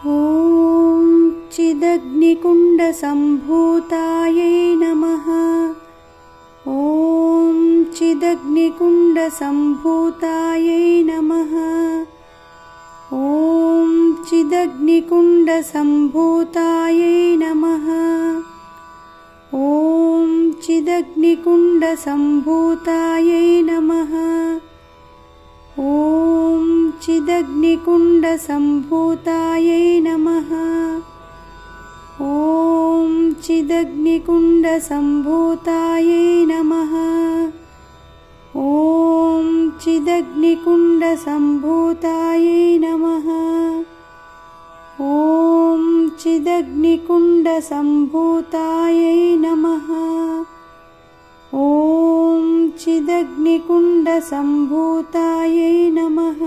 ॐ चिदग्निकुण्डसम्भूतायै नमः। ॐ चिदग्निकुण्डसम्भूतायै नमः। ॐ चिदग्निकुण्डसम्भूतायै नमः। ॐ चिदग्निकुण्डसम्भूतायै नमः। ॐ चिदग्निकुण्डसम्भूतायै नमः। ॐ चिदग्निकुण्डसम्भूतायै नमः। ॐ चिदग्निकुण्डसम्भूतायै नमः। ॐ चिदग्निकुण्डसम्भूतायै नमः। ॐ चिदग्निकुण्डसम्भूतायै नमः।